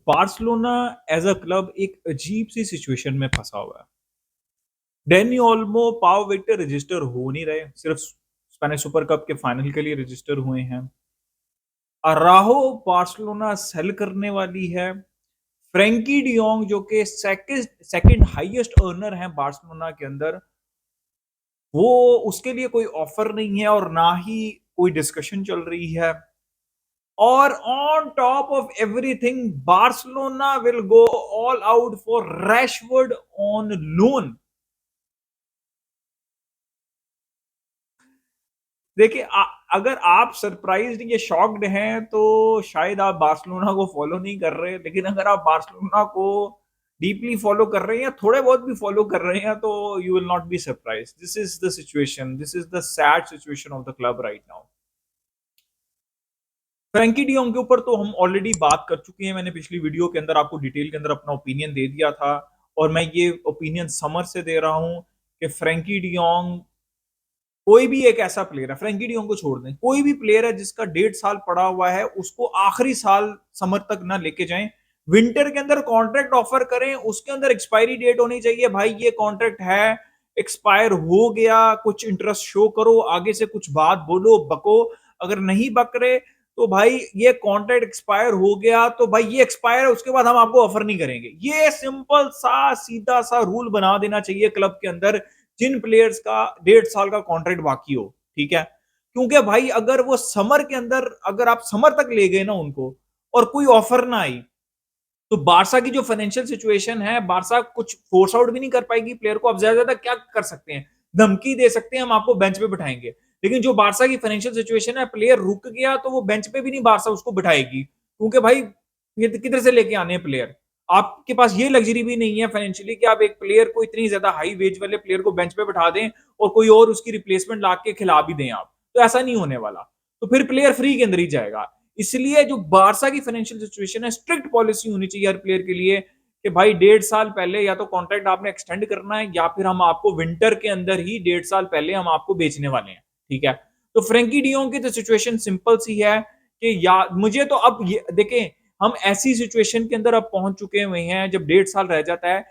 Barcelona as a club एक अजीब सी situation में फंसा हुआ है। डैनी ओल्मो, पाव विक्टर रजिस्टर हो नहीं रहे, सिर्फ स्पेनिश सुपर कप के फाइनल के लिए रजिस्टर हुए हैं। अराहो बार्सिलोना सेल करने वाली है। फ्रैंकी डियोंग जो कि सेकंड सेकंड हाईएस्ट अर्नर है बार्सिलोना के अंदर, वो उसके लिए कोई ऑफर नहीं है और ना ही कोई डिस्कशन चल रही है। और on top of everything Barcelona will go all out for Rashford on loan. देखिए, अगर आप सरप्राइज्ड या शॉक्ड हैं तो शायद आप बार्सिलोना को फॉलो नहीं कर रहे, लेकिन अगर आप बार्सिलोना को डीपली फॉलो कर रहे हैं या थोड़े बहुत भी फॉलो कर रहे हैं तो you will not be surprise. This is the situation, this is the sad situation of the club right now. Frenkie de Jong के ऊपर तो हम ऑलरेडी बात कर चुके हैं। मैंने पिछली वीडियो के अंदर आपको डिटेल के अंदर अपना ओपिनियन दे दिया था और मैं ये ओपिनियन समर से दे रहा हूं कि फ्रैंकी डियोंग कोई भी एक ऐसा प्लेयर है, फ्रैंकी डियोंग को छोड़ दें, कोई भी प्लेयर है जिसका 1.5 साल पड़ा हुआ है, उसको आखिरी साल समर तक ना लेके जाएं। विंटर के अंदर कॉन्ट्रैक्ट ऑफर करें, उसके अंदर एक्सपायरी डेट होनी चाहिए। भाई ये कॉन्ट्रैक्ट है, एक्सपायर हो गया, कुछ इंटरेस्ट शो करो, आगे से कुछ बात बोलो, बको। अगर नहीं बक रहे तो भाई ये कॉन्ट्रैक्ट एक्सपायर हो गया तो भाई ये एक्सपायर है, उसके बाद हम आपको ऑफर नहीं करेंगे। ये सिंपल सा सीधा सा रूल बना देना चाहिए क्लब के अंदर, जिन प्लेयर्स का 1.5 साल का कॉन्ट्रैक्ट बाकी हो। ठीक है, क्योंकि भाई अगर वो समर के अंदर, अगर आप समर तक ले गए ना उनको और कोई ऑफर ना आई, तो बारसा की जो फाइनेंशियल सिचुएशन है, बारसा कुछ फोर्स आउट भी नहीं कर पाएगी प्लेयर को। अब ज्यादा ज्यादा क्या कर सकते हैं, धमकी दे सकते हैं हम आपको बेंच पे बिठाएंगे, लेकिन जो बारसा की फाइनेंशियल सिचुएशन है, प्लेयर रुक गया तो वो बेंच पे भी नहीं बारसा उसको बिठाएगी, क्योंकि भाई ये किधर से लेके आने प्लेयर। आपके पास ये लग्जरी भी नहीं है फाइनेंशियली कि आप एक प्लेयर को, इतनी ज्यादा हाई वेज वाले प्लेयर को बेंच पे बिठा दें और कोई और उसकी रिप्लेसमेंट ला के खिला भी दें आप। तो ऐसा नहीं होने वाला, तो फिर प्लेयर फ्री के अंदर ही जाएगा। इसलिए जो बारसा की फाइनेंशियल सिचुएशन है, स्ट्रिक्ट पॉलिसी होनी चाहिए हर प्लेयर के लिए कि भाई 1.5 साल पहले या तो कॉन्ट्रैक्ट आपने एक्सटेंड करना है या फिर हम आपको विंटर के अंदर ही 1.5 साल पहले हम आपको बेचने वाले हैं। ठीक है, तो फ्रैंकी डियोंग की तो सिचुएशन सिंपल सी है कि या मुझे तो अब ये देखें, हम ऐसी सिचुएशन के अंदर अब पहुंच चुके हुए हैं जब 1.5 साल रह जाता है,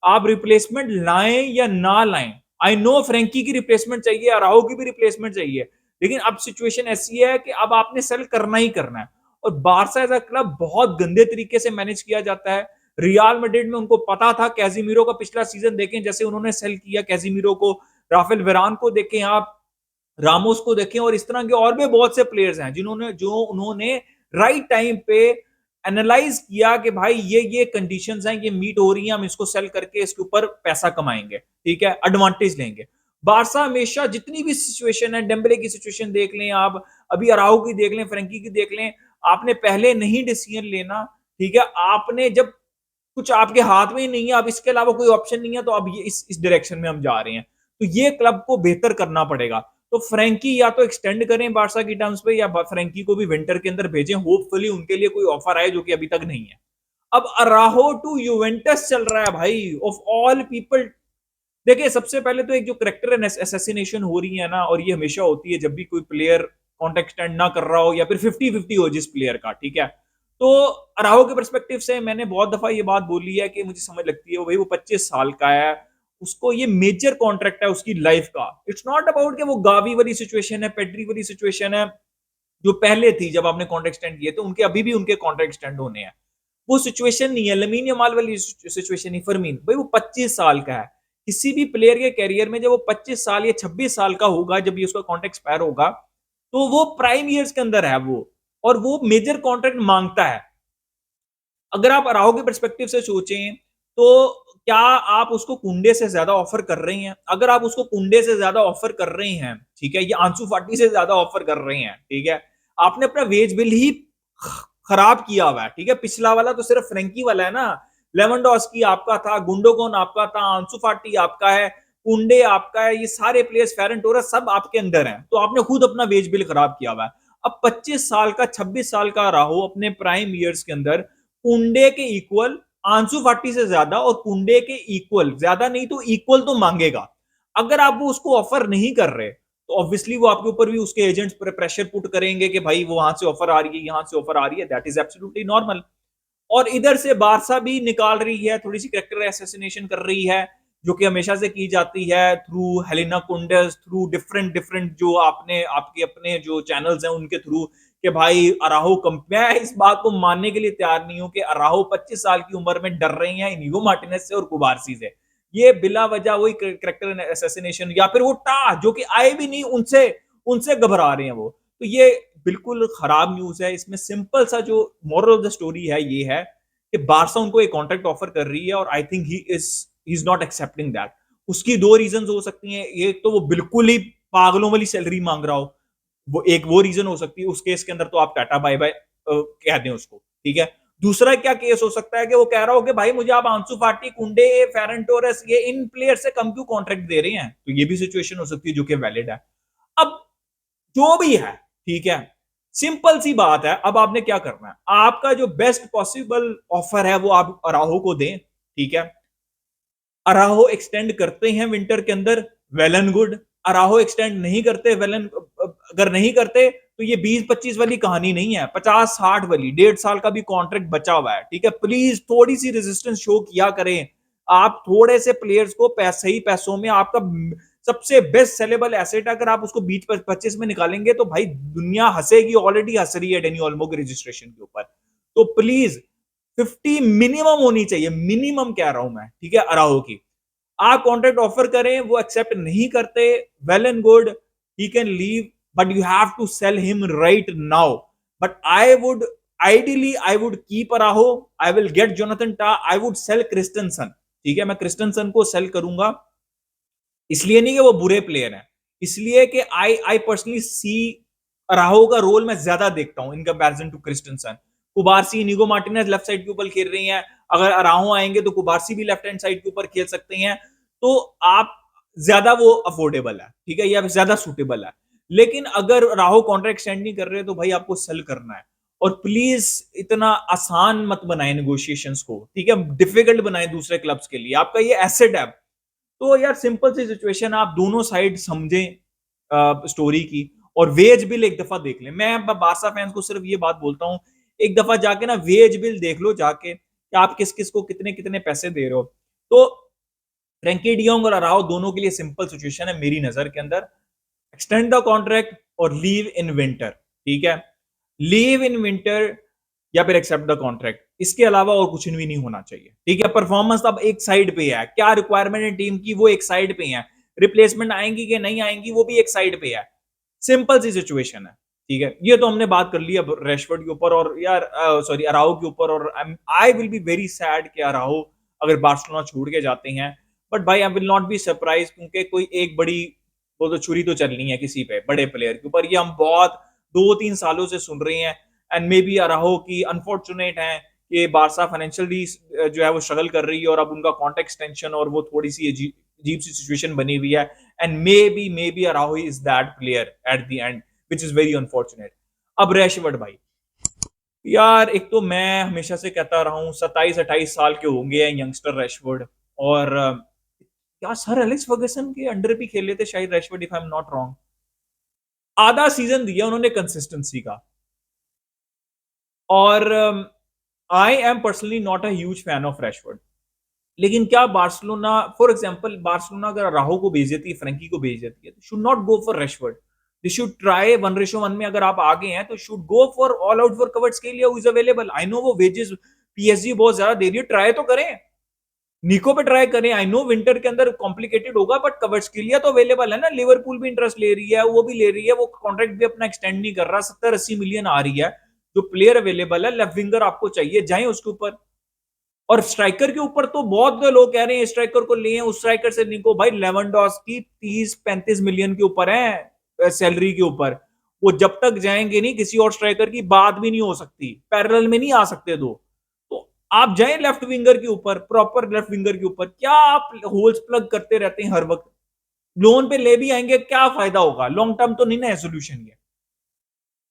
आप रिप्लेसमेंट लाएं या ना लाएं। आई नो फ्रैंकी की रिप्लेसमेंट चाहिए, अराओ की भी रिप्लेसमेंट चाहिए, लेकिन अब सिचुएशन ऐसी है कि अब आपने सेल करना ही करना है। और बारसा एज अ क्लब बहुत गंदे तरीके से मैनेज किया जाता है। रियाल मैड्रिड में उनको पता था, कैजीमीरो का पिछला सीजन देखें जैसे उन्होंने सेल किया कैजीमीरो को, राफेल वेरान को देखें आप, रामोस को देखें, और इस तरह के और भी बहुत से प्लेयर्स हैं जिन्होंने जो उन्होंने राइट टाइम पे एनालाइज किया कि भाई ये कंडीशंस हैं, ये मीट हो रही हैं, हम इसको सेल करके इसके ऊपर पैसा कमाएंगे। ठीक है, एडवांटेज लेंगे। बारसा हमेशा जितनी भी सिचुएशन है, डेम्बले की सिचुएशन देख लें आप, अभी अराउ की देख लें, फ्रैंकी की देख लें, आपने पहले नहीं डिसीजन लेना। ठीक है, आपने जब कुछ आपके हाथ में ही नहीं है, अब इसके अलावा कोई ऑप्शन नहीं है, तो अब ये इस डायरेक्शन में हम जा रहे हैं, तो ये क्लब को बेहतर करना पड़ेगा। तो फ्रैंकी या तो एक्सटेंड करें बारसा की टर्म्स पे, या फ्रैंकी को भी विंटर के अंदर भेजें, होपफुली उनके लिए कोई ऑफर आए जो कि अभी तक नहीं है। अब अराहो टू यूवेंटस चल रहा है भाई, ऑफ ऑल पीपल। देखिए, सबसे पहले तो एक जो करेक्टर असैसिनेशन हो रही है ना, और ये हमेशा होती है जब भी कोई प्लेयर कॉन्टेक्ट स्टैंड ना कर रहा हो या फिर 50-50 हो जिस प्लेयर का। ठीक है, तो अराहो के परस्पेक्टिव से मैंने बहुत दफा ये बात बोली है कि मुझे समझ लगती है भाई वो 25 साल का है, उसको ये मेजर कॉन्ट्रैक्ट है उसकी लाइफ का। इट्स नॉट अबाउट कि वो गावी वाली सिचुएशन है, पेड्री वाली सिचुएशन है जो पहले थी जब आपने कॉन्ट्रैक्ट स्टैंड किए, तो उनके अभी भी उनके कॉन्ट्रैक्ट स्टैंड होने हैं। वो सिचुएशन नहीं है लमीन यमाल वाली सिचुएशन नहीं। फरमीन भाई वो 25 साल का है। किसी भी प्लेयर के कैरियर में जब वो 25 साल या 26 साल का होगा, जब ये उसका कॉन्ट्रैक्ट एक्सपायर होगा, तो वो प्राइम ईयर्स के अंदर है वो, और वो मेजर कॉन्ट्रैक्ट मांगता है। अगर आप अराओ के परस्पेक्टिव से सोचें तो क्या आप उसको कुंडे से ज्यादा ऑफर कर रहे हैं? अगर आप उसको कुंडे से ज्यादा ऑफर कर रहे हैं, ठीक है, ये आंसू फाटी से ज्यादा ऑफर कर रहे हैं, ठीक है, आपने अपना वेज बिल ही खराब किया हुआ है। ठीक है, पिछला वाला तो सिर्फ फ्रैंकी वाला है ना, लेवेंडोस्की आपका था, गुंडोगन आपका था, आंसू फाटी आपका है, कुंडे आपका है, ये सारे प्लेयर्स, फेरन टोरस सब आपके अंदर हैं, तो आपने खुद अपना वेज बिल खराब किया हुआ है। अब 25 साल का, 26 साल का राहो अपने प्राइम ईयर्स के अंदर कुंडे के इक्वल, आंसू फाटी से ज्यादा, और कुंडे के इक्वल, ज्यादा नहीं तो इक्वल तो मांगेगा। अगर आप वो उसको ऑफर नहीं कर रहे तो ऑब्वियसली वो आपके ऊपर भी उसके एजेंट्स पर प्रेशर पुट करेंगे कि भाई वो वहां से ऑफर आ रही है, यहां से ऑफर आ रही है। That is absolutely normal. और इधर से बारसा भी निकाल रही है, थोड़ी सी कैरेक्टर असैसिनेशन कर रही है, जो कि हमेशा से की जाती है थ्रू हेलेना कुंडस, थ्रू डिफरेंट डिफरेंट जो आपने आपके अपने जो चैनल्स हैं उनके थ्रू, कि भाई अराहो कम, मैं इस बात को मानने के लिए तैयार नहीं हूं कि अराहो 25 साल की उम्र में डर रही हैं इनिगो मार्टिनेज से और कुबारसी से। ये बिला वजह वही कैरेक्टर असैसिनेशन, या फिर वो टा जो कि आए भी नहीं उनसे उनसे घबरा रहे हैं वो। तो ये बिल्कुल खराब न्यूज है। इसमें सिंपल सा जो मोरल ऑफ द स्टोरी है ये है कि बारसा उनको एक कॉन्ट्रैक्ट ऑफर कर रही है और I think he is not accepting that. उसकी दो रीजन हो सकती हैं, एक तो वो बिल्कुल ही पागलों वाली सैलरी मांग रहा हो, वो रीजन हो सकती है। उस केस के अंदर तो आप टाटा बाय बाय कह दें उसको, ठीक है। दूसरा क्या केस हो सकता है कि वो कह रहा हो कि भाई मुझे आप आंसू फाटी, कुंडे, फेरन टोरेस, ये इन प्लेयर से कम क्यों कॉन्ट्रैक्ट दे रहे हैं, तो ये भी सिचुएशन हो सकती है जो कि वैलिड है। अब जो भी है, ठीक है, सिंपल सी बात है। अब आपने क्या करना है, आपका जो बेस्ट पॉसिबल ऑफर है वो आप अराहो को दें, ठीक है। अराहो एक्सटेंड करते हैं विंटर के अंदर, वेल एंड गुड। अराहो एक्सटेंड नहीं करते, वेल एंड, अगर नहीं करते तो ये 20-25 वाली कहानी नहीं है, 50-60 वाली, 1.5 साल का भी कॉन्ट्रैक्ट बचा हुआ है, ठीक है। प्लीज थोड़ी सी रेजिस्टेंस शो किया करें। आप थोड़े से प्लेयर्स को सही पैसों में, आपका सबसे बेस्ट सेलेबल एसेट अगर आप उसको 20-25 में निकालेंगे तो भाई दुनिया हंसेगी, ऑलरेडी हंस रही है डेनी ऑल्मो के रजिस्ट्रेशन के ऊपर। तो प्लीज 50 मिनिमम होनी चाहिए, मिनिमम कह रहा हूं मैं, ठीक है, अराहो की। आप कॉन्ट्रैक्ट ऑफर करें, वो एक्सेप्ट नहीं करते, well and good, he can leave, but you have to sell him right now. But I would ideally I would keep Araujo, I will get Jonathan Tah, I would sell क्रिस्टनसन, ठीक है। मैं क्रिस्टनसन को cell करूंगा, इसलिए नहीं कि वो बुरे प्लेयर हैं, इसलिए कि आई पर्सनली सी अराहो का रोल मैं ज्यादा देखता हूं इन कंपैरिजन टू क्रिस्टनसन। कुबारसी, निगो मार्टिनेज लेफ्ट साइड के ऊपर खेल रही हैं, अगर अराहो आएंगे तो कुबारसी भी लेफ्ट हैंड साइड के ऊपर खेल सकते हैं, तो आप ज्यादा वो अफोर्डेबल है, ठीक है, या ज्यादा सुटेबल है। लेकिन अगर राहो कॉन्ट्रैक्ट एक्सटेंड नहीं कर रहे तो भाई आपको सेल करना है। और प्लीज इतना आसान मत बनाए नेगोशिएशंस को, ठीक है, डिफिकल्ट बनाए दूसरे क्लब्स के लिए, आपका ये एसेट है। तो यार सिंपल सी सिचुएशन, आप दोनों साइड समझें स्टोरी की, और वेज बिल एक दफा देख लें। मैं बारसा फैंस को सिर्फ ये बात बोलता हूं, एक दफा जाके ना वेज बिल देख लो जाके, कि आप किस किस को कितने कितने पैसे दे रहे हो। तो फ्रैंकी डियोंग और अराओ दोनों के लिए सिंपल सिचुएशन है मेरी नजर के अंदर, एक्सटेंड द कॉन्ट्रैक्ट और लीव इन विंटर, ठीक है, लीव इन विंटर या फिर एक्सेप्ट द कॉन्ट्रैक्ट। इसके अलावा और कुछ भी नहीं होना चाहिए, ठीक है। परफॉर्मेंस अब एक साइड पे है, क्या रिक्वायरमेंट है टीम की वो एक साइड पे है, रिप्लेसमेंट आएंगी कि नहीं आएंगी वो भी एक साइड पे है। सिंपल सी सिचुएशन है, ठीक है। ये तो हमने बात कर ली अब रेशफोर्ड के ऊपर और यार सॉरी अराओ के ऊपर, और I will be very sad कि अराओ अगर बार्सिलोना छोड़ के जाते हैं, बट भाई I will not be surprise, क्योंकि कोई एक बड़ी वो तो छुरी तो चलनी है किसी पे बड़े प्लेयर के ऊपर, ये हम बहुत 2-3 सालों से सुन रहे हैं। एंड मे बी अराहो की अनफॉर्चुनेट है कि बारसा फाइनेंशियली जो है वो स्ट्रगल कर रही है, और अब उनका कॉन्ट्रैक्ट एक्सटेंशन और वो थोड़ी सी अजीब सी सिचुएशन बनी हुई है। And may be अराहो is that player at the end, which is very unfortunate. अब रैशवर्ड भाई, यार एक तो मैं हमेशा से कहता रहा हूँ 27-28 साल के होंगे यंगस्टर रैशवर्ड, और क्या सर एलेक्स फर्गसन के अंडर भी खेले थे शायद Rashford, if I am not wrong. आधा सीजन दिया उन्होंने कंसिस्टेंसी का, और I am personally not a huge fan of Rashford. लेकिन क्या बार्सिलोना, फॉर एग्जांपल बार्सिलोना अगर राहो को भेज देती है, फ्रैंकी को भेज देती है, तो शुड नॉट गो फॉर रैशवर्ड, दे शुड ट्राई 1:1 में। अगर आप आगे हैं तो should go for all out for कवर्ट्सकेलिया who is available. I know वो वेजेस पीएसजी बहुत ज्यादा दे रही है, ट्राई तो करें, निको पे ट्राई करें। आई नो विंटर के अंदर कॉम्प्लिकेटेड होगा, बट कवर्ट्सकेलिया तो अवेलेबल है ना, लिवरपूल भी इंटरेस्ट ले रही है, वो भी ले रही है, वो कॉन्ट्रैक्ट भी अपना एक्सटेंड नहीं कर रहा, 70-80 मिलियन आ रही है, जो प्लेयर अवेलेबल है, लेफ्ट विंगर आपको चाहिए, जाए उसके ऊपर। और स्ट्राइकर के ऊपर तो बहुत लोग कह रहे हैं स्ट्राइकर को लिए, उस स्ट्राइकर से निको, भाई लेवेंडोस्की 30-35 मिलियन के ऊपर है सैलरी के ऊपर, वो जब तक जाएंगे नहीं किसी और स्ट्राइकर की बात भी नहीं हो सकती, पैरेलल में नहीं आ सकते दो। तो आप जाएं लेफ्ट विंगर के ऊपर, प्रॉपर लेफ्ट विंगर के ऊपर, क्या आप होल्स प्लग करते रहते हैं हर वक्त, लोन पे ले भी आएंगे क्या फायदा होगा, लॉन्ग टर्म तो नहीं ना है सोल्यूशन ये।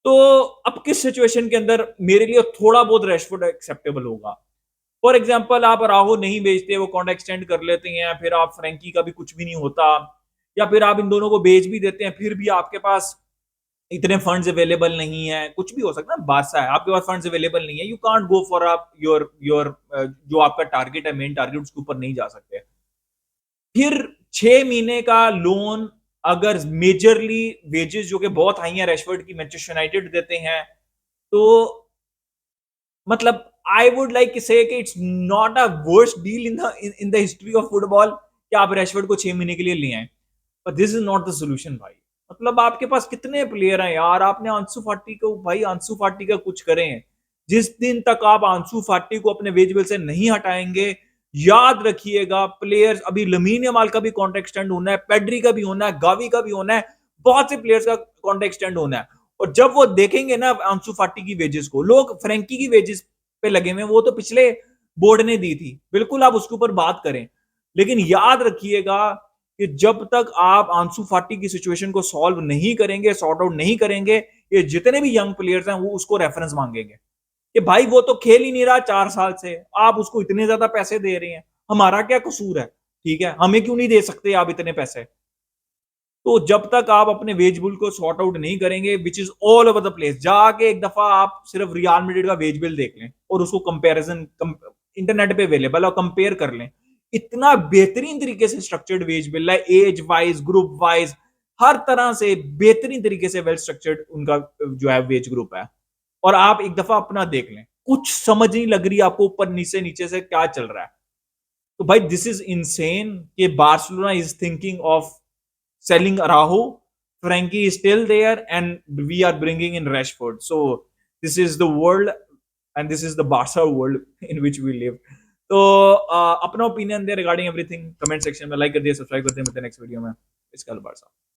तो अब किस सिचुएशन के अंदर मेरे लिए थोड़ा बहुत रैशफोर्ड एक्सेप्टेबल होगा। फॉर एग्जाम्पल आप राहो नहीं बेचते, वो कॉन्ट्रैक्ट एक्सटेंड कर लेते हैं, फिर आप फ्रैंकी का भी कुछ भी नहीं होता, या फिर आप इन दोनों को बेच भी देते हैं, फिर भी आपके पास इतने फंड्स अवेलेबल नहीं है, कुछ भी हो सकता है, बादशाह है, आपके पास फंड्स अवेलेबल नहीं है, you can't go for up your जो आपका टारगेट है, मेन टारगेट, उसके ऊपर नहीं जा सकते। फिर 6 महीने का लोन, अगर मेजरली वेजेस जो कि बहुत हाई है रैशफोर्ड की, मैनचेस्टर यूनाइटेड देते हैं, तो मतलब आई वुड लाइक से कि it's not a worst deal in the history of football कि आप रैशफोर्ड को 6 महीने के लिए ले आए, पर this is not the solution भाई। मतलब आपके पास कितने प्लेयर हैं यार, आपने आंसू फाटी को, भाई आंसू फाटी का कुछ करें। जिस दिन तक आप आंसू फाटी को अपने वेज बिल से नहीं हटाएंगे, याद रखिएगा प्लेयर्स, अभी लमीन यमाल का भी कॉन्ट्रैक्ट एक्सटेंड होना है, पेड्री का भी होना है, गावी का भी होना है, बहुत से प्लेयर्स का कॉन्ट्रैक्ट एक्सटेंड होना है। और जब वो देखेंगे ना आंसू फाटी की वेजेस को, लोग फ्रेंकी की वेजेस पे लगे हुए, वो तो पिछले बोर्ड ने दी थी, बिल्कुल आप उसके ऊपर बात करें, लेकिन याद रखिएगा कि जब तक आप आंसू फाटी की सिचुएशन को सॉल्व नहीं करेंगे, सॉर्ट आउट नहीं करेंगे, ये जितने भी यंग प्लेयर्स हैं वो उसको रेफरेंस मांगेंगे कि भाई वो तो खेल ही नहीं रहा 4 साल से, आप उसको इतने ज्यादा पैसे दे रहे हैं, हमारा क्या कसूर है, ठीक है, हमें क्यों नहीं दे सकते आप इतने पैसे। तो जब तक आप अपने वेज बिल को सॉर्ट आउट नहीं करेंगे, which is all over the place, जाके एक दफा आप सिर्फ रियल मैड्रिड का वेज बिल देख लें और उसको कंपैरिजन इंटरनेट पे अवेलेबल और कंपेयर कर लें। इतना बेहतरीन तरीके से स्ट्रक्चर्ड वेज बिल है, एज वाइज, ग्रुप वाइज, हर तरह से बेहतरीन तरीके से वेल स्ट्रक्चर्ड उनका जो है वेज ग्रुप है। और आप एक दफा अपना देख लें, कुछ समझ नहीं लग रही आपको ऊपर नीचे नीचे से क्या चल रहा है। तो भाई दिस इज इनसेन कि Barcelona is thinking of selling Araujo. Frankie is still there, and we are bringing in Rashford. So this is the world, and this is the Barca world in which we live. तो अपना opinion दे regarding everything comment section में, like कर दिए, subscribe कर दिए, मिलते हैं next video में। इसका बारसा।